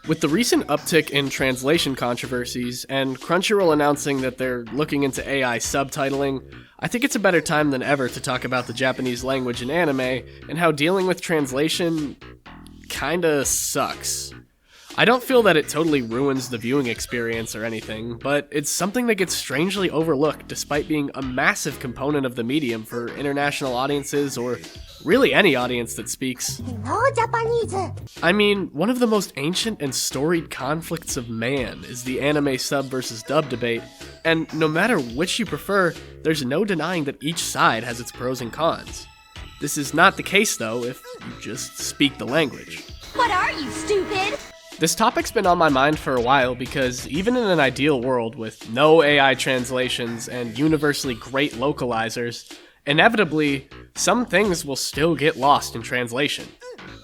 With the recent uptick in translation controversies, and Crunchyroll announcing that they're looking into AI subtitling, I think it's a better time than ever to talk about the Japanese language in anime, and how dealing with translation kinda sucks. I don't feel that it totally ruins the viewing experience or anything, but it's something that gets strangely overlooked despite being a massive component of the medium for international audiences or really any audience that speaks. I mean, one of the most ancient and storied conflicts of man is the anime sub versus dub debate, and no matter which you prefer, there's no denying that each side has its pros and cons. This is not the case though if you just speak the language. What are you, stupid? This topic's been on my mind for a while because even in an ideal world with no AI translations and universally great localizers, inevitably, some things will still get lost in translation.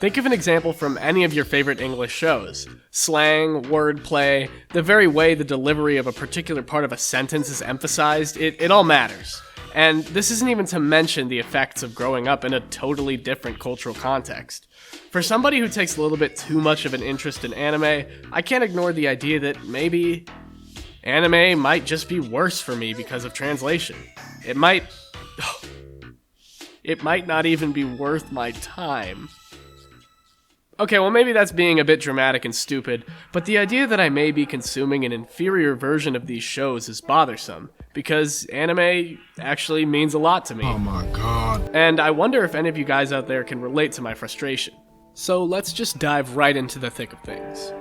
Think of an example from any of your favorite English shows. Slang, wordplay, the very way the delivery of a particular part of a sentence is emphasized, it all matters. And this isn't even to mention the effects of growing up in a totally different cultural context. For somebody who takes a little bit too much of an interest in anime, I can't ignore the idea that maybe anime might just be worse for me because of translation. It might not even be worth my time. Okay, well maybe that's being a bit dramatic and stupid, but the idea that I may be consuming an inferior version of these shows is bothersome, because anime actually means a lot to me. Oh my god. And I wonder if any of you guys out there can relate to my frustration. So let's just dive right into the thick of things.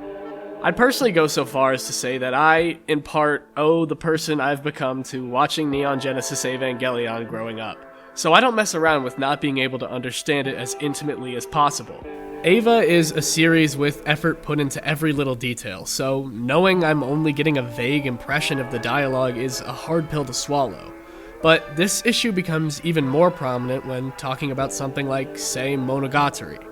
I'd personally go so far as to say that I, in part, owe the person I've become to watching Neon Genesis Evangelion growing up, so I don't mess around with not being able to understand it as intimately as possible. Eva is a series with effort put into every little detail, so knowing I'm only getting a vague impression of the dialogue is a hard pill to swallow. But this issue becomes even more prominent when talking about something like, say, Monogatari.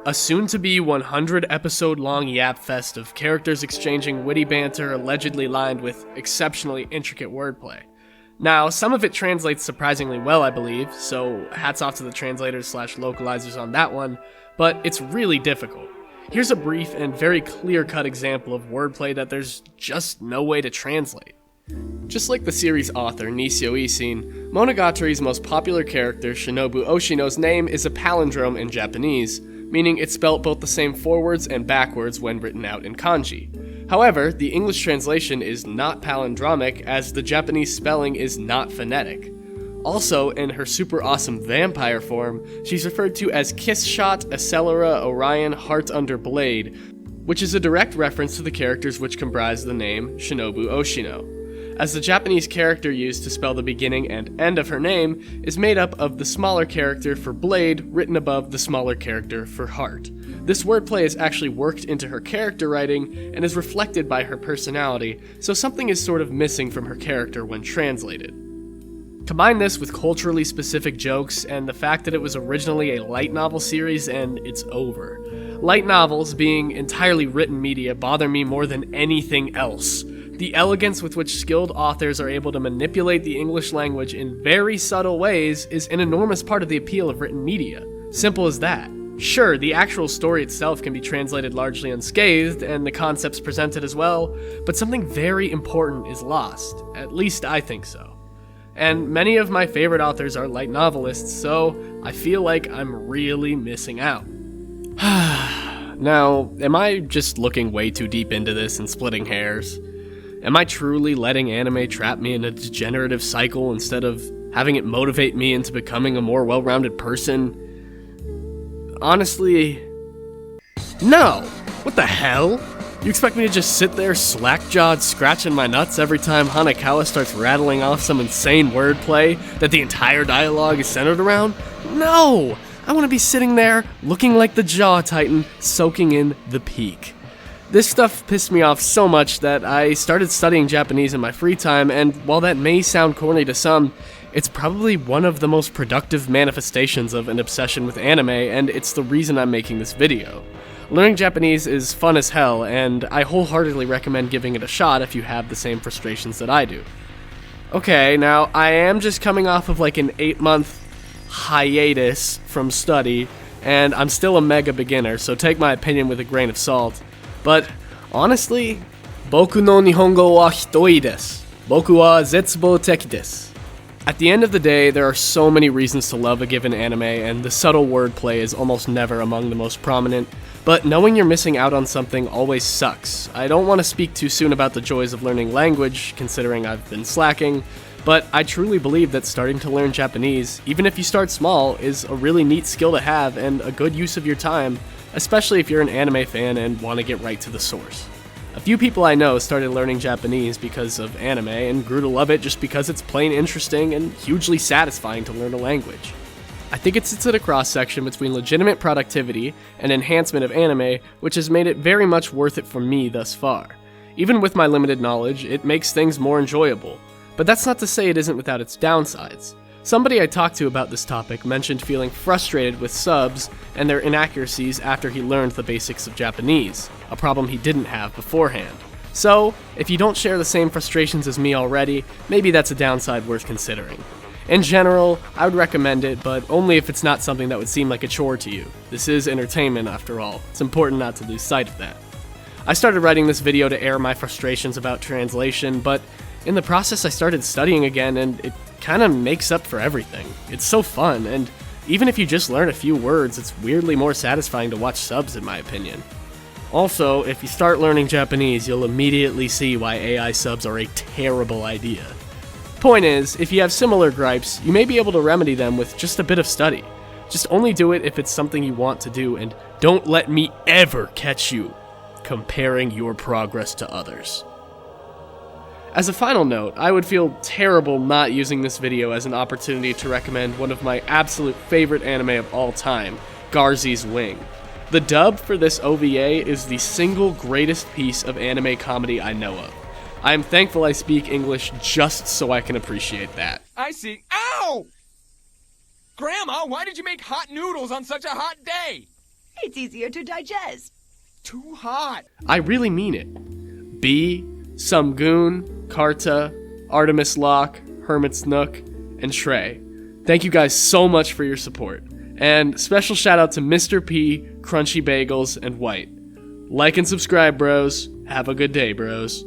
A soon-to-be 100-episode-long yapfest of characters exchanging witty banter allegedly lined with exceptionally intricate wordplay. Now, some of it translates surprisingly well, I believe, so hats off to the translators/localizers on that one, but it's really difficult. Here's a brief and very clear-cut example of wordplay that there's just no way to translate. Just like the series author, Nisio Isin, Monogatari's most popular character, Shinobu Oshino's name is a palindrome in Japanese, meaning it's spelt both the same forwards and backwards when written out in kanji. However, the English translation is not palindromic, as the Japanese spelling is not phonetic. Also, in her super awesome vampire form, she's referred to as Kiss Shot, Accelera, Orion, Heart Under Blade, which is a direct reference to the characters which comprise the name Shinobu Oshino, as the Japanese character used to spell the beginning and end of her name is made up of the smaller character for blade written above the smaller character for heart. This wordplay is actually worked into her character writing and is reflected by her personality, so something is sort of missing from her character when translated. Combine this with culturally specific jokes and the fact that it was originally a light novel series and it's over. Light novels, being entirely written media, bother me more than anything else. The elegance with which skilled authors are able to manipulate the English language in very subtle ways is an enormous part of the appeal of written media. Simple as that. Sure, the actual story itself can be translated largely unscathed, and the concepts presented as well, but something very important is lost. At least I think so. And many of my favorite authors are light novelists, so I feel like I'm really missing out. Now, am I just looking way too deep into this and splitting hairs? Am I truly letting anime trap me in a degenerative cycle instead of having it motivate me into becoming a more well-rounded person? Honestly, no. What the hell? You expect me to just sit there slack-jawed scratching my nuts every time Hanekawa starts rattling off some insane wordplay that the entire dialogue is centered around? No! I want to be sitting there, looking like the Jaw Titan, soaking in the peak. This stuff pissed me off so much that I started studying Japanese in my free time, and while that may sound corny to some, it's probably one of the most productive manifestations of an obsession with anime, and it's the reason I'm making this video. Learning Japanese is fun as hell, and I wholeheartedly recommend giving it a shot if you have the same frustrations that I do. Okay, now I am just coming off of like an 8-month hiatus from study, and I'm still a mega beginner, so take my opinion with a grain of salt. But Honestly, boku no nihongo wa hitoi desu. Boku wa zetsubo teki desu. At the end of the day, there are so many reasons to love a given anime, and the subtle wordplay is almost never among the most prominent, but knowing you're missing out on something always sucks. I don't want to speak too soon about the joys of learning language, considering I've been slacking, but I truly believe that starting to learn Japanese, even if you start small, is a really neat skill to have and a good use of your time, especially if you're an anime fan and want to get right to the source. A few people I know started learning Japanese because of anime and grew to love it just because it's plain interesting and hugely satisfying to learn a language. I think it sits at a cross-section between legitimate productivity and enhancement of anime, which has made it very much worth it for me thus far. Even with my limited knowledge, it makes things more enjoyable. But that's not to say it isn't without its downsides. Somebody I talked to about this topic mentioned feeling frustrated with subs and their inaccuracies after he learned the basics of Japanese, a problem he didn't have beforehand. So, if you don't share the same frustrations as me already, maybe that's a downside worth considering. In general, I would recommend it, but only if it's not something that would seem like a chore to you. This is entertainment after all. It's important not to lose sight of that. I started writing this video to air my frustrations about translation, but in the process I started studying again, and it kind of makes up for everything. It's so fun, and even if you just learn a few words, it's weirdly more satisfying to watch subs in my opinion. Also, if you start learning Japanese, you'll immediately see why AI subs are a terrible idea. Point is, if you have similar gripes, you may be able to remedy them with just a bit of study. Just only do it if it's something you want to do, and don't let me ever catch you comparing your progress to others. As a final note, I would feel terrible not using this video as an opportunity to recommend one of my absolute favorite anime of all time, Garzy's Wing. The dub for this OVA is the single greatest piece of anime comedy I know of. I am thankful I speak English just so I can appreciate that. I see. Ow! Grandma, why did you make hot noodles on such a hot day? It's easier to digest. Too hot. I really mean it. B, Sumgoon, Karta, Artemis Locke, Hermit's Nook, and Shrey. Thank you guys so much for your support. And special shout out to Mr. P, Crunchy Bagels, and White. Like and subscribe, bros. Have a good day, bros.